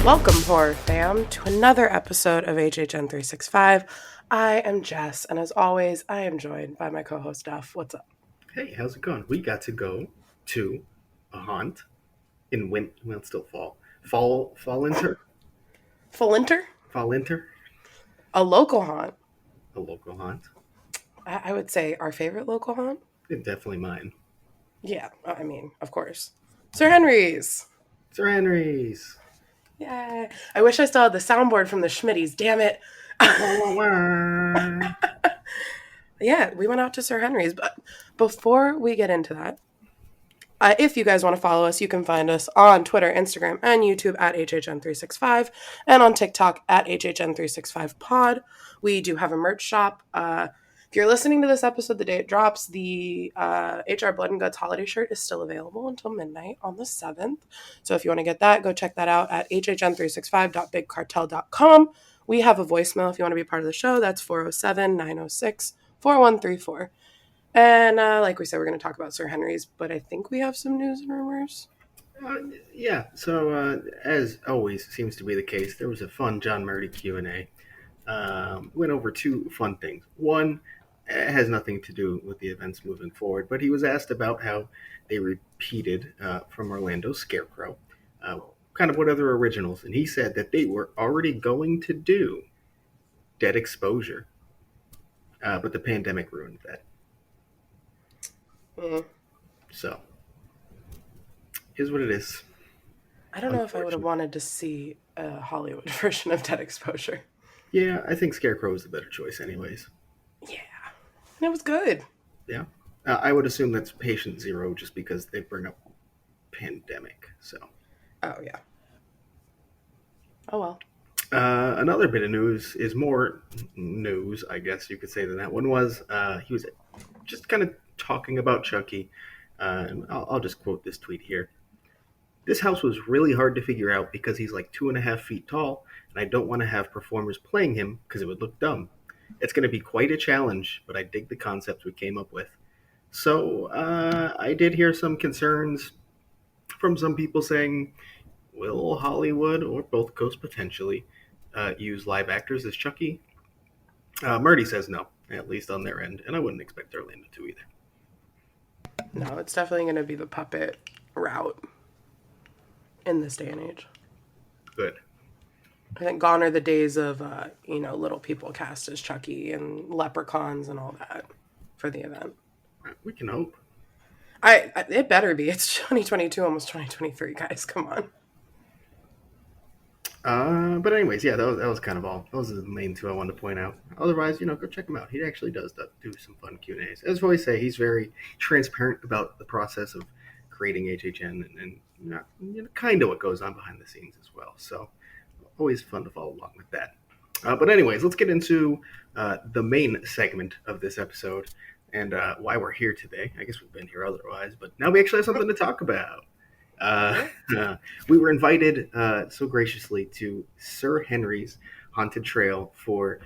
Welcome, horror fam, to another episode of HHN 365. I am Jess, and as always, I am joined by my co-host Duff. What's up? Hey, how's it going? We got to go to a haunt in well, it's still fall Fallinter? winter, A local haunt. a local haunt. I would say our favorite local haunt. It's definitely mine. Yeah, I mean, of course. Sir Henry's. Sir Henry's. Yay. I wish I still had the soundboard from the Schmitties. Damn it. Wah, wah, wah. Yeah, we went out to Sir Henry's. But before we get into that, if you guys want to follow us, you can find us on Twitter, Instagram, and YouTube at HHN365 and on TikTok at HHN365pod. We do have a merch shop. If you're listening to this episode the day it drops, the HR Blood and Guts holiday shirt is still available until midnight on the 7th. So if you want to get that, go check that out at hhn365.bigcartel.com. We have a voicemail if you want to be part of the show. That's 407-906-4134. And like we said, we're going to talk about Sir Henry's, but I think we have some news and rumors. Yeah, so as always seems to be the case, there was a fun John Murdy Q&A. Went over two fun things. One, it has nothing to do with the events moving forward, but he was asked about how they repeated from Orlando's Scarecrow, kind of what other originals, and he said that they were already going to do Dead Exposure, but the pandemic ruined that. So, here's what it is. I don't know if I would have wanted to see a Hollywood version of Dead Exposure. Yeah, I think Scarecrow is the better choice anyways. Yeah. It was good. Yeah. I would assume that's Patient Zero just because they bring up pandemic, so. Oh, yeah. Oh, well. Another bit of news is more news, I guess you could say, than that one was. He was just kind of talking about Chucky. And I'll just quote this tweet here. This house was really hard to figure out because he's like 2.5 feet tall, and I don't want to have performers playing him because it would look dumb. It's going to be quite a challenge, but I dig the concept we came up with. So I did hear some concerns from some people saying, will Hollywood or both coasts potentially use live actors as Chucky? Murdy says no, at least on their end, and I wouldn't expect Orlando to either. No, it's definitely going to be the puppet route in this day and age. Good. I think gone are the days of, little people cast as Chucky and leprechauns and all that for the event. We can hope. It better be. It's 2022, almost 2023, guys. Come on. But anyways, yeah, that was kind of all. Those are the main two I wanted to point out. Otherwise, go check him out. He actually does do some fun Q&As. As I always say, he's very transparent about the process of creating HHN and kind of what goes on behind the scenes as well. So always fun to follow along with that. But anyways, let's get into the main segment of this episode and why we're here today. I guess we've been here otherwise, but now we actually have something to talk about. We were invited so graciously to Sir Henry's Haunted Trail for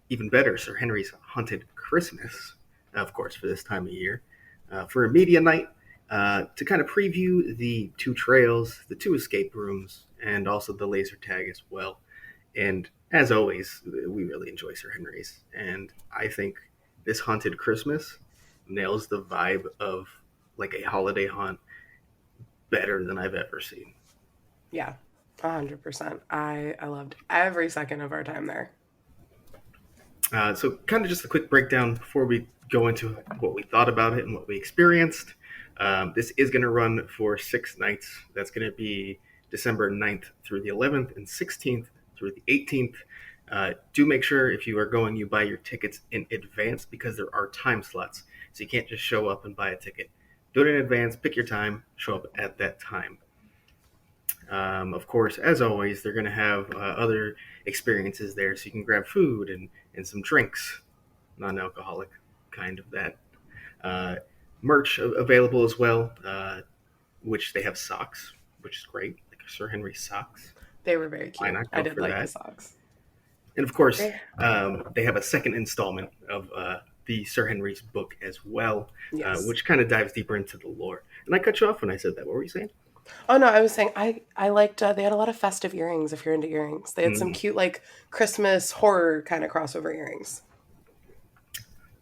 even better, Sir Henry's Haunted Christmas, of course, for this time of year, for a media night to kind of preview the two trails, the two escape rooms, and also the laser tag as well. And as always, we really enjoy Sir Henry's, and I think this Haunted Christmas nails the vibe of like a holiday haunt better than I've ever seen. Yeah, 100%. I loved every second of our time there. So kind of just a quick breakdown before we go into what we thought about it and what we experienced. This is going to run for 6 nights. That's going to be December 9th through the 11th and 16th through the 18th. Do make sure if you are going, you buy your tickets in advance because there are time slots. So you can't just show up and buy a ticket. Do it in advance, pick your time, show up at that time. Of course, as always, they're going to have other experiences there, so you can grab food and some drinks, non-alcoholic kind of that. Merch available as well, which they have socks, which is great, like Sir Henry socks. They were very cute. I did like the socks. And of course, they have a second installment of the Sir Henry's book as well, yes. Which kind of dives deeper into the lore. And I cut you off when I said that. What were you saying? Oh no, I was saying I liked they had a lot of festive earrings if you're into earrings. They had some Mm, cute like Christmas horror kind of crossover earrings.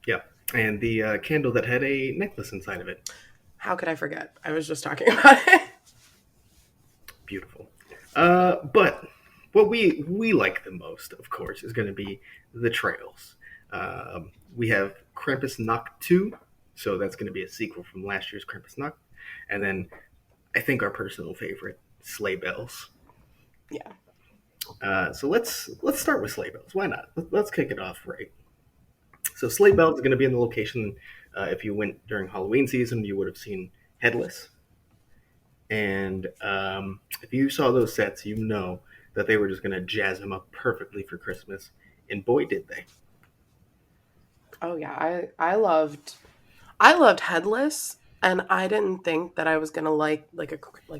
yeah, and the candle that had a necklace inside of it. How could I forget? I was just talking about it. Beautiful. But what we like the most, of course, is going to be the trails. We have Krampus Knock 2, so that's going to be a sequel from last year's Krampus Knock, and then I think our personal favorite, Sleigh Bells. Yeah. So let's start with Sleigh Bells. Why not? Let's kick it off right. So Sleigh Bells is going to be in the location. If you went during Halloween season, you would have seen Headless. And if you saw those sets, you know that they were just going to jazz them up perfectly for Christmas. And boy, did they. Oh yeah, I loved Headless, and I didn't think that I was gonna like a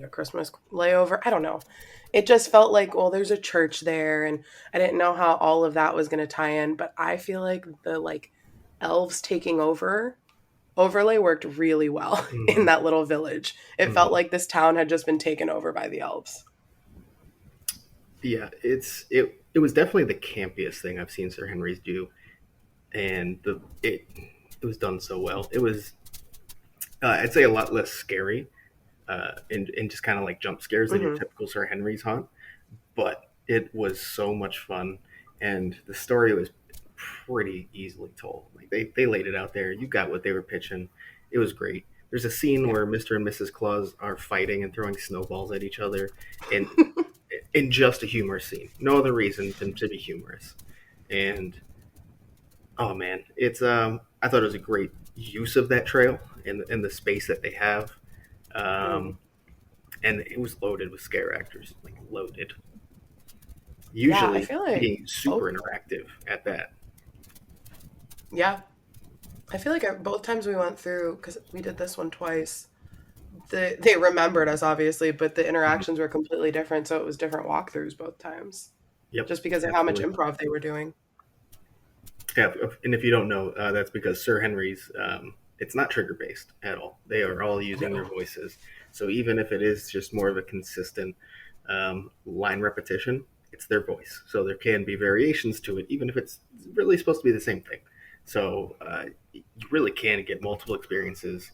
Christmas layover. I don't know. It just felt like, well, there's a church there, and I didn't know how all of that was gonna tie in. But I feel like the like elves taking over overlay worked really well in Mm-hmm. that little village. It felt Mm-hmm. like this town had just been taken over by the elves. Yeah, it was definitely the campiest thing I've seen Sir Henry's do, and it was done so well. It was I'd say a lot less scary, and just kind of like jump scares than your Hmm. typical Sir Henry's haunt, but it was so much fun, and the story was pretty easily told. Like they laid it out there. You got what they were pitching. It was great. There's a scene Yeah. where Mr. and Mrs. Claus are fighting and throwing snowballs at each other, and in just a humorous scene. No other reason than to be humorous. And oh man, it's I thought it was a great use of that trail and the space that they have. Hmm. Um, and it was loaded with scare actors, like loaded. Yeah, I Usually feel like being both. super interactive at that. Yeah, I feel like both times we went through, because we did this one twice. They remembered us obviously, but the Mhm. interactions were completely different, so it was different walkthroughs both times, Yep, just because of how much absolutely. improv they were doing. Yeah, and if you don't know, that's because Sir Henry's. It's not trigger based at all. They are all using their No. voices. So even if it is just more of a consistent line repetition, it's their voice. So there can be variations to it, even if it's really supposed to be the same thing. So you really can get multiple experiences,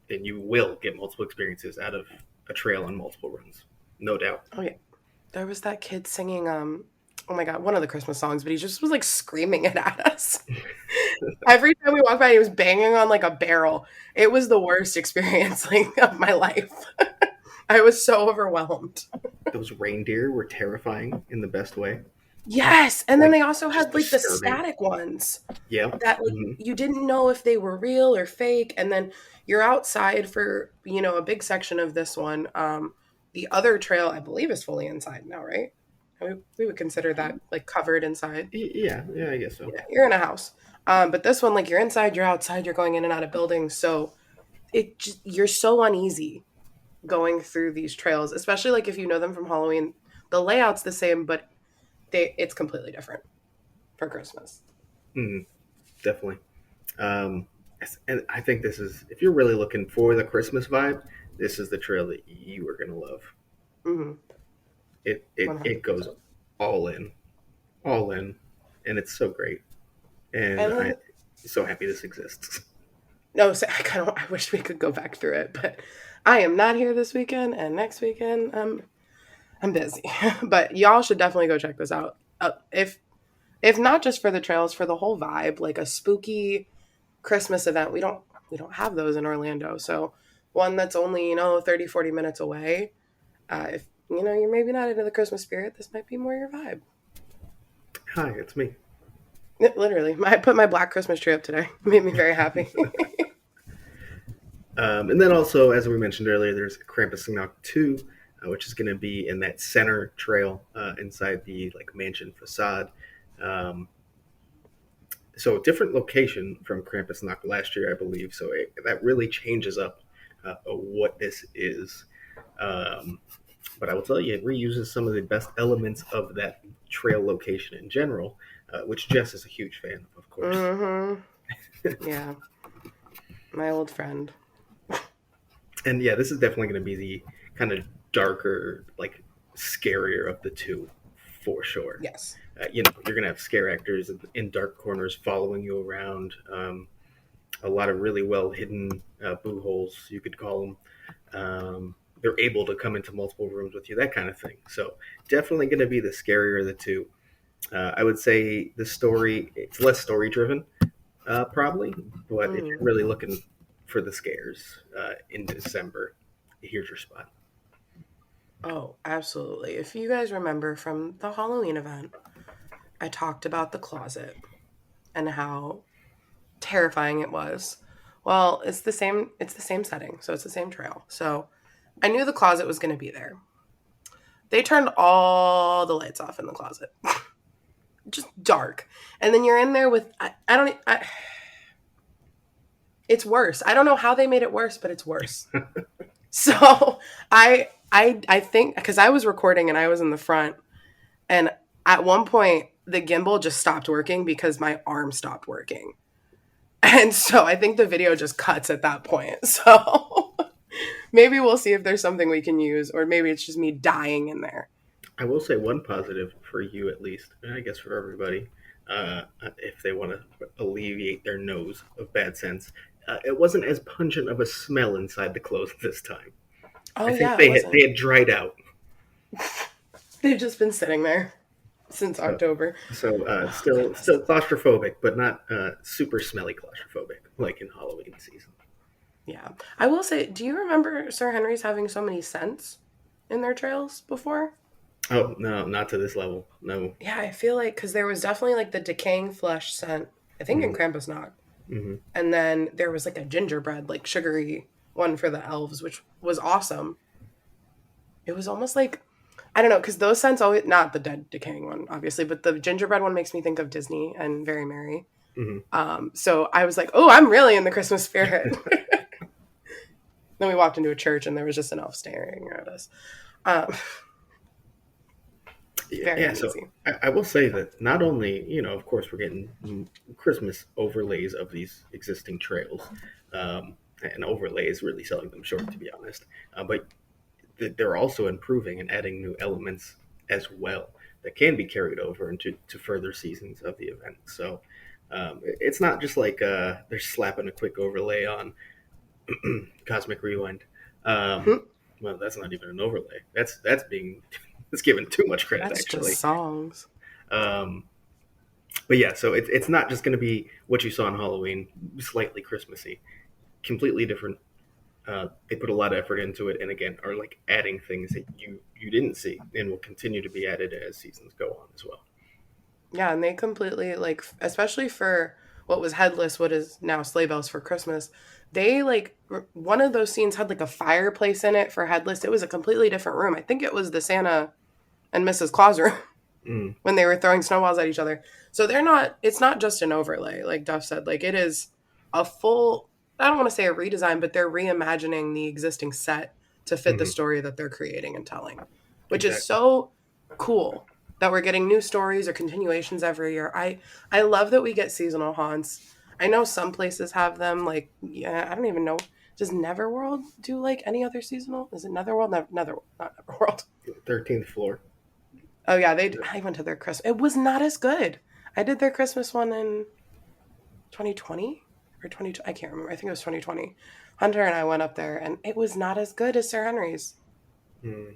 and you will get multiple experiences out of a trail on multiple runs, no doubt. Oh yeah, there was that kid singing oh my god, one of the Christmas songs, but he just was like screaming it at us. Every time we walked by, he was banging on like a barrel. It was the worst experience like of my life. I was so overwhelmed. Those reindeer were terrifying in the best way, Yes, and then like they also just had like the disturbing. static ones Yeah. that like Hmm. you didn't know if they were real or fake, and then you're outside for a big section of this one. The other trail I believe is fully inside now, right? We would consider that like covered inside. Yeah, yeah, I guess so. Yeah, you're in a house. But this one, like you're inside, you're outside, you're going in and out of buildings, so you're so uneasy going through these trails, especially like if you know them from Halloween. The layout's the same, but it's completely different for Christmas. Mm, definitely. Um, and I think this is, if you're really looking for the Christmas vibe, this is the trail that you are going to love. Hmm. It goes 100%. all in, and it's so great. And And I'm then so happy this exists. no, so I wish we could go back through it, but I am not here this weekend, and next weekend I'm busy. But y'all should definitely go check this out. If not just for the trails, for the whole vibe, like a spooky Christmas event. We don't have those in Orlando. So one that's only, 30, 40 minutes away. If you're maybe not into the Christmas spirit, this might be more your vibe. Hi, it's me. Literally. I put my black Christmas tree up today. Made me very happy. And then also, as we mentioned earlier, there's Krampus Knock 2, which is going to be in that center trail inside the like mansion facade. Um, so different location from Krampus Knock last year, I believe. So that really changes up what this is. Um, but I will tell you, it reuses some of the best elements of that trail location in general, which Jess is a huge fan of course. Mm-hmm. Yeah. My old friend. And yeah, this is definitely going to be the kind of darker, like scarier of the two, for sure. Yes. You're gonna have scare actors in dark corners following you around. A lot of really well hidden boo holes, you could call them. They're able to come into multiple rooms with you, that kind of thing. So definitely going to be the scarier of the two. I would say the story, it's less story driven, probably. But if you're Mm. really looking for the scares in December, here's your spot. Oh, absolutely. If you guys remember from the Halloween event, I talked about the closet and how terrifying it was. Well, it's the same setting, so it's the same trail. So I knew the closet was going to be there. They turned all the lights off in the closet. Just dark. And then you're in there with I don't it's worse. I don't know how they made it worse, but it's worse. So I think because I was recording and I was in the front, and at one point the gimbal just stopped working because my arm stopped working. And so I think the video just cuts at that point. So maybe we'll see if there's something we can use, or maybe it's just me dying in there. I will say one positive for you, at least, and I guess for everybody, if they want to alleviate their nose of bad sense. It wasn't as pungent of a smell inside the clothes this time. I Oh think yeah, it wasn't. they had dried out. They've just been sitting there since So October. Oh goodness. still claustrophobic, but not super smelly claustrophobic like in Halloween season. Yeah. I will say, do you remember Sir Henry's having so many scents in their trails before? Oh no, not to this level. No. Yeah, I feel like because there was definitely like the decaying flesh scent, I think in Mm-hmm. Krampusnacht. Mm-hmm. And then there was like a gingerbread, like sugary one for the elves, which was awesome. It was almost like, I don't know, because those scents always, not the dead decaying one, obviously, but the gingerbread one makes me think of Disney and Very Merry. Mm-hmm. So I was like, oh, I'm really in the Christmas spirit. Then we walked into a church and there was just an elf staring at us. Um, very Yeah, so uneasy. I will say that not only, of course, we're getting Christmas overlays of these existing trails, and overlays really selling them short, to be honest, but they're also improving and adding new elements as well that can be carried over into further seasons of the event. So it's not just like they're slapping a quick overlay on Cosmic Rewind. Um, well, that's not even an overlay. That's being it's given too much credit, That's just actually. songs. Um, but yeah, so it's not just going to be what you saw on Halloween, slightly Christmassy, completely different. They put a lot of effort into it, and again, are like adding things that you didn't see, and will continue to be added as seasons go on as well. Yeah, and they completely like, especially for what was headless, what is now sleigh bells for Christmas. They like one of those scenes had like a fireplace in it for headless. It was a completely different room. I think it was the Santa and Mrs. Claus room Mm, when they were throwing snowballs at each other. So they're not. It's not just an overlay, like Duff said. Like it is a full. I don't want to say a redesign, but they're reimagining the existing set to fit the hmm story that they're creating and telling, which is exactly. so cool that we're getting new stories or continuations every year. I love that we get seasonal haunts. I know some places have them. Like yeah, I don't even know. Does Neverworld do like any other seasonal? Is it Netherworld? Nether, not Neverworld. 13th floor. Oh yeah, I went to their Christmas. It was not as good. I did their Christmas one in 2020 or 20. I can't remember. I think it was 2020. Hunter and I went up there, and it was not as good as Sir Henry's. Mm.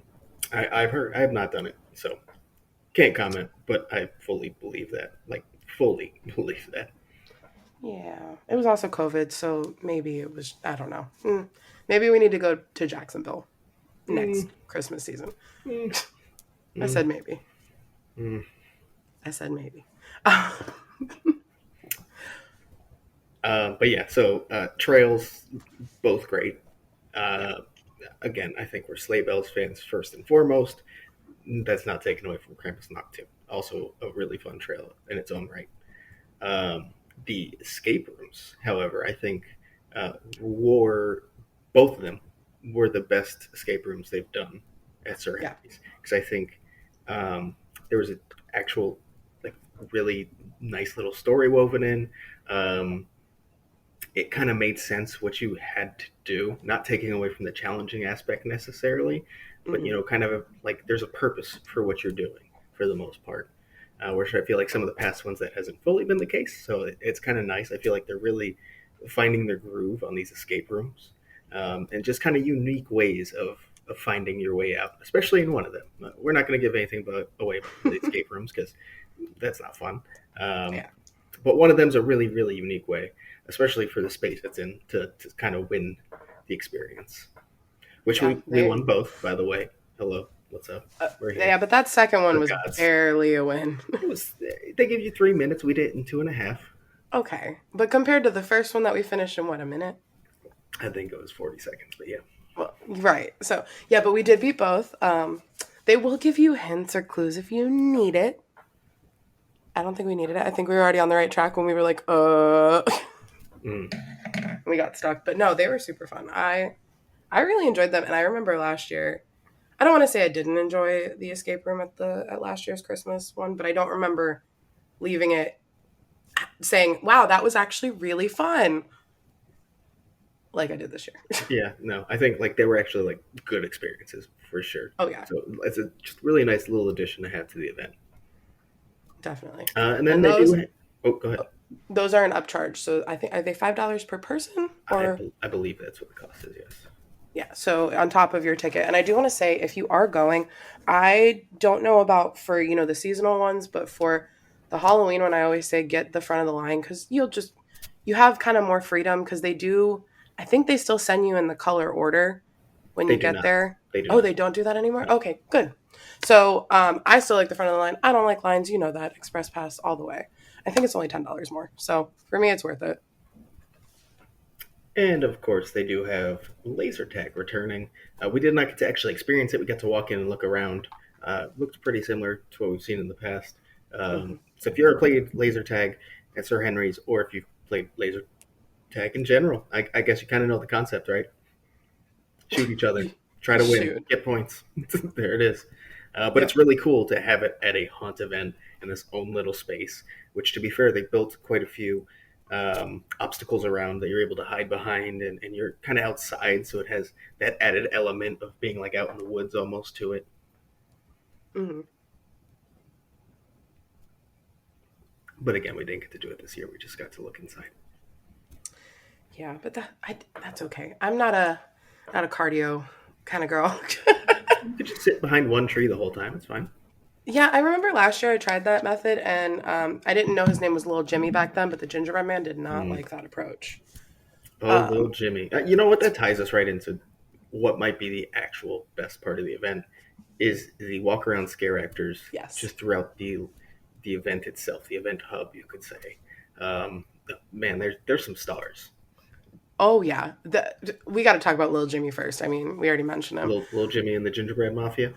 I've heard. I have not done it, so can't comment. But I fully believe that. Like fully believe that. Yeah, it was also COVID, so maybe it was. I don't know. Maybe we need to go to Jacksonville Mm, next Christmas season. mm, I mm, said maybe. mm. I said maybe. But yeah, so trails, both great. Uh, Again, I think we're Sleigh Bells fans first and foremost. That's not taken away from Krampus Knock 2. Also, a really fun trail in its own right. Um, the escape rooms, however, I think were both of them were the best escape rooms they've done at Sir Yeah, Henry's because I think there was an actual like really nice little story woven in. Um, it kind of made sense what you had to do, not taking away from the challenging aspect necessarily, but Hmm. kind of like there's a purpose for what you're doing for the most part. Whereas I feel like some of the past ones that hasn't fully been the case, so it's kind of nice. I feel like they're really finding their groove on these escape rooms, and just kind of unique ways of finding your way out, especially in one of them. We're not going to give anything away about the escape rooms because that's not fun. Um, Yeah, but one of them's a really, really unique way, especially for the space it's in, to kind of win the experience. Which yeah, we won both, by the way. Hello, what's up? We're here. yeah. But that second one The was gods. barely a win. It was. They give you 3 minutes. We did it in 2.5. Okay, but compared to the first one that we finished in what, a minute? I think it was 40 seconds, but yeah. Well, right. So yeah, but we did beat both. They will give you hints or clues if you need it. I don't think we needed it. I think we were already on the right track when we were like, Mm. we got stuck. But no, they were super fun. I really enjoyed them, and I remember last year. I don't want to say I didn't enjoy the escape room at last year's Christmas one, but I don't remember leaving it saying, "Wow, that was actually really fun," like I did this year. Yeah, no, I think like they were actually like good experiences for sure. Oh yeah, So it's a just really nice little addition to have to the event. definitely. And then And they those do. Oh, go ahead. those are an upcharge. So I think are they $5 per person or I believe that's what the cost is. Yes. yeah, so on top of your ticket. And I do want to say if you are going, I don't know about for, the seasonal ones, but for the Halloween one I always say get the front of the line cuz you have kind of more freedom cuz I think they still send you in the color order when They you do get not. there. They do Oh, not. they don't do that anymore? No. Okay, good. So, I still like the front of the line. I don't like lines, you know that. Express pass all the way. I think it's only $10 more. So, for me it's worth it. And of course, they do have laser tag returning. We did not get to actually experience it. We got to walk in and look around. Looked pretty similar to what we've seen in the past. Mhm. So if you ever played laser tag at Sir Henry's, or if you've played laser tag in general, I guess you kind of know the concept, right? Shoot each other, try to win, Shoot. get points. There it is. But it's Yep. really cool to have it at a haunt event in this own little space. Which, to be fair, they built quite a few obstacles around that you're able to hide behind, and you're kind of outside, so it has that added element of being like out in the woods almost to it. Mhm. But again, we didn't get to do it this year. We just got to look inside. Yeah, but that's okay. I'm not a cardio kind of girl. You could just sit behind one tree the whole time. It's fine. Yeah, I remember last year I tried that method, and I didn't know his name was Little Jimmy back then, but the gingerbread man did not Mm. like that approach. Oh, little Um, Jimmy. You know what? That ties us right into what might be the actual best part of the event is the walk around scare actors yes. just throughout the event itself, the event hub, you could say. Um, Man, there's some stars. Oh yeah, we got to talk about Little Jimmy first. I mean, we already mentioned him. Little Jimmy and the Gingerbread Mafia.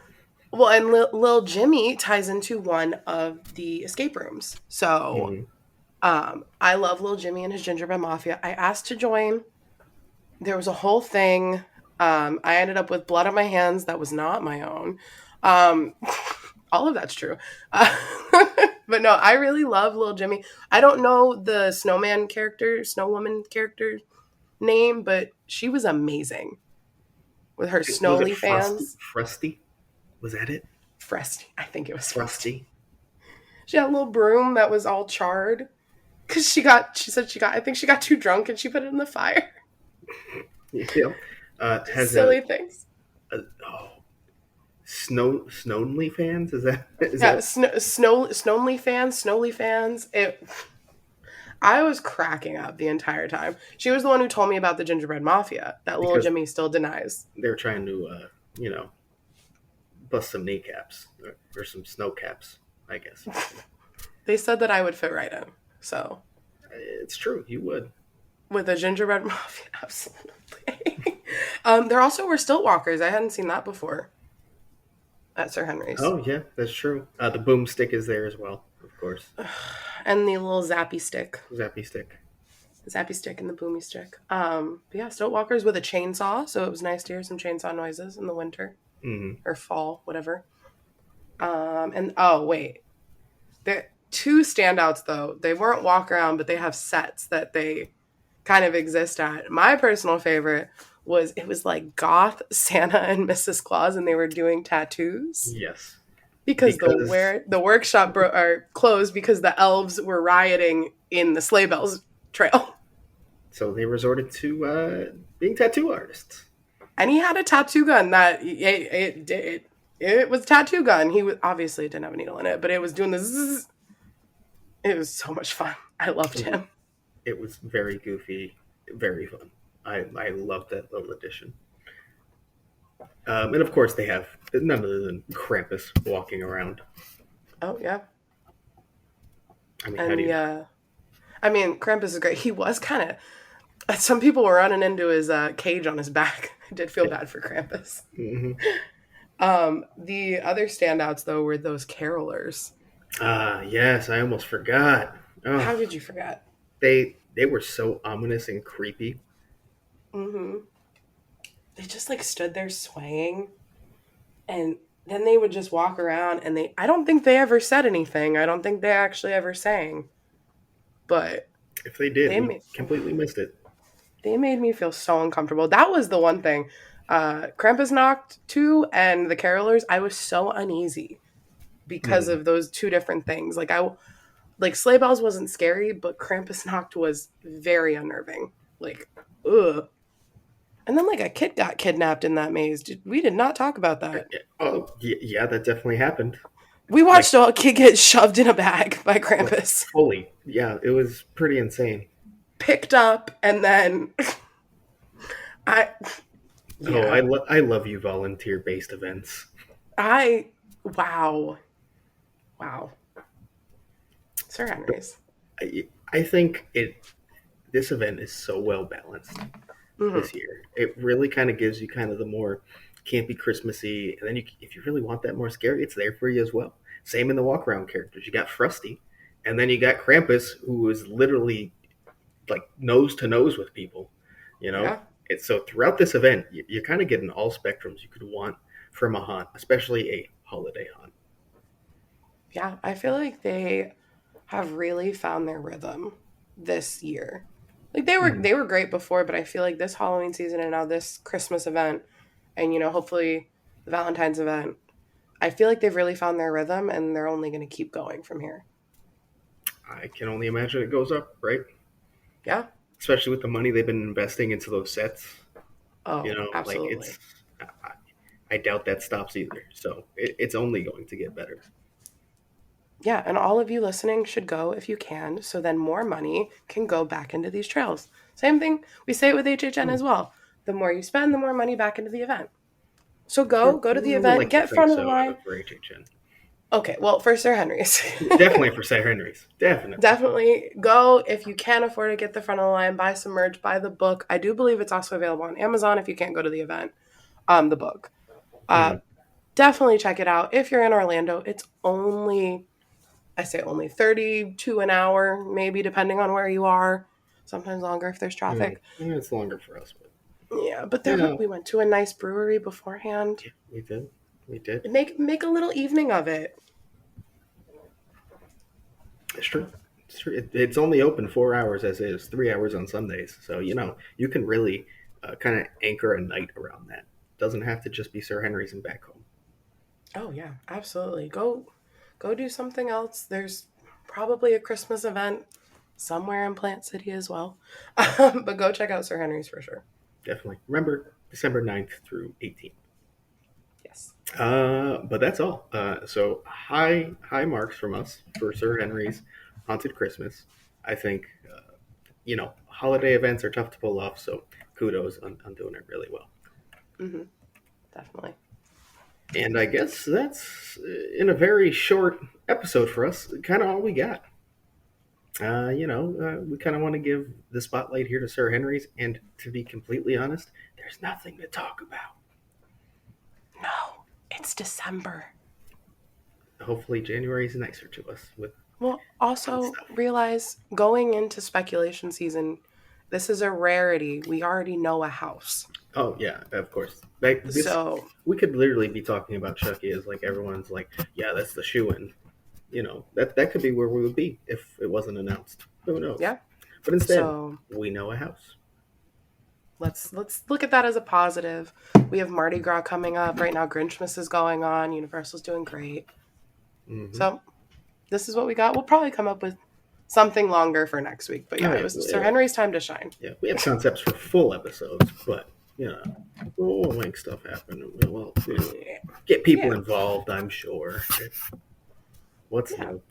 Well, and Lil Jimmy ties into one of the escape rooms. So, Hmm. I love Lil Jimmy and his gingerbread mafia. I asked to join. There was a whole thing. I ended up with blood on my hands that was not my own. Um, all of that's true. Uh, but no, I really love Lil Jimmy. I don't know the snowman character, snow woman character name, but she was amazing with her snow Was it leaf Frosty? fans. Frosty? Was that it? Frosty. I think it was Frosty. Frosty. She had a little broom that was all charred because she said I think she got too drunk and she put it in the fire. Yeah. Just Has silly things. a oh, Snowly fans? Is Yeah, that Snowly fans. I was cracking up the entire time. She was the one who told me about the gingerbread mafia that little because Jimmy still denies. they're trying to you know bust some kneecaps or some snow caps, I guess. They said that I would fit right in. So It's true, you would. with a gingerbread mafia, absolutely. There also were stilt walkers. I hadn't seen that before at Sir Henry's, Oh yeah, that's true. The boomstick is there as well, of course. and the little Zappy stick. zappy stick, and the boomy stick. But yeah, stilt walkers with a chainsaw. So it was nice to hear some chainsaw noises in the winter Hmm. or fall, whatever. And oh wait, there two standouts though. They weren't walk around, but they have sets that they kind of exist at. My personal favorite was it was like goth Santa and Mrs. Claus, and they were doing tattoos Yes, because because the workshop are closed because the elves were rioting in the sleigh bells trail. so they resorted to being tattoo artists. And he had a tattoo gun that it was a tattoo gun. He was, obviously it didn't have a needle in it, but it was doing the zzz. It was so much fun. I loved It was, him. it was very goofy, very fun. I loved that little addition. And of course, they have none other than Krampus walking around. Oh yeah, I mean, how and do you not? yeah, I mean Krampus is great. He was kind of. Some people were running into his cage on his back. I did feel Yeah. bad for Krampus. Mm-hmm. The other standouts though were those carolers. Ah, yes, I almost forgot. Oh, How did you forget? they were so ominous and creepy. Mm-hmm. They just like stood there swaying, and then they would just walk around, and they. I don't think they ever said anything. I don't think they actually ever sang, but If they did, they we made completely missed it. they made me feel so uncomfortable. That was the one thing. Krampusnacht 2 and the carolers, I was so uneasy because Mm. of those two different things. Like sleigh bells wasn't scary, but Krampusnacht was very unnerving. Like, ugh. And then like a kid got kidnapped in that maze. We did not talk about that. Oh, yeah, that definitely happened. We Like, watched a kid get shoved in a bag by like Krampus, fully. Yeah, it was pretty insane. picked up, and then I, Oh, yeah, I love you volunteer based events. I, wow, wow, Sir Henry's. I think this event is so well balanced Hmm. this year. It really kind of gives you kind of the more campy Christmassy, and then if you really want that more scary, it's there for you as well. Same in the walk around characters. You got Frosty, and then you got Krampus, who is literally like nose to nose with people. You know, Yeah, it's so throughout this event, you're kind of getting all spectrums you could want from a haunt, especially a holiday haunt. yeah. I feel like they have really found their rhythm this year. Like Mhm. they were great before, but I feel like this Halloween season and now this Christmas event and hopefully the Valentine's event, I feel like they've really found their rhythm and they're only going to keep going from here. I can only imagine it goes up, right? Yeah. Especially with the money they've been investing into those sets. You Oh, know, like absolutely. I, I doubt that stops either. So it's only going to get better. Yeah, and all of you listening should go if you can, so then more money can go back into these trails. Same thing, we say it with HHN Hmm. as well. The more you spend, the more money back into the event. So Sure. go to the We event, like to get think front of the so line. for HHN. Okay, well, for Sir Henry's. Definitely for St. Henry's. Definitely. Definitely go if you can afford to get the front of the line, buy some merch, buy the book. I do believe it's also available on Amazon if you can't go to the event. The book. Uh, Mm. Definitely check it out. If you're in Orlando, it's only, I say only 32 an hour, maybe depending on where you are. Sometimes longer if there's Mm. traffic. Yeah, it's longer for us, but Yeah, but you know, we went to a nice brewery beforehand. yeah, we did. We did. Make a little evening of it. It's true. It's true. It's only open 4 hours as is, 3 hours on Sundays. So you can really kind of anchor a night around that. Doesn't have to just be Sir Henry's and back home. Oh yeah, absolutely. Go do something else. There's probably a Christmas event somewhere in Plant City as well. But go check out Sir Henry's for sure. Definitely. Remember December 9th through 18th. Yes. But that's all. So high marks from us for Sir Henry's Haunted Christmas. I think holiday events are tough to pull off, so kudos on doing it really well. Hmm. Definitely. And I guess that's in a very short episode for us, kind of all we got. We kind of want to give the spotlight here to Sir Henry's, and to be completely honest, there's nothing to talk about. No, it's December. Hopefully, January is nicer to us with Well, fun also stuff. realize going into speculation season, this is a rarity. We already know a house. Oh yeah, of course. Like this, So, we could literally be talking about Chucky as like everyone's like, yeah, that's the shoe in. That could be where we would be if it wasn't announced. Who knows? yeah. But instead, So we know a house. let's look at that as a positive. We have Mardi Gras coming up right now. Grinchmas is going on. Universal's doing great. Mm-hmm. So this is what we got. We'll probably come up with something longer for next week. But Oh yeah, it yeah, was Sir Henry's time to shine. yeah. We have concepts for full episodes, but you know, we'll make stuff happen. We'll get people Yeah. involved. I'm sure. What's Yeah. new?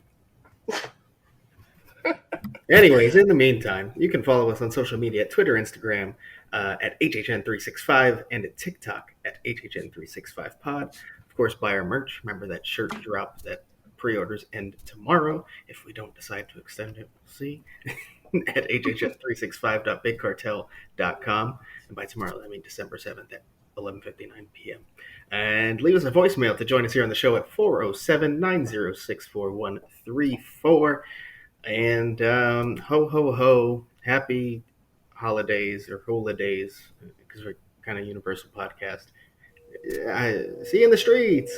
Anyways, in the meantime, you can follow us on social media at Twitter, Instagram at HHN365, and at TikTok at HHN365pod. Of course, buy our merch. Remember that shirt drop that pre-orders end tomorrow. If we don't decide to extend it, we'll see. At hhn365.bigcartel.com. And by tomorrow, I mean December 7th at 11:59 p.m. And leave us a voicemail to join us here on the show at 407-906-4134. And ho, ho, ho, happy holidays or holidays, because we're kind of universal podcast. See you in the streets.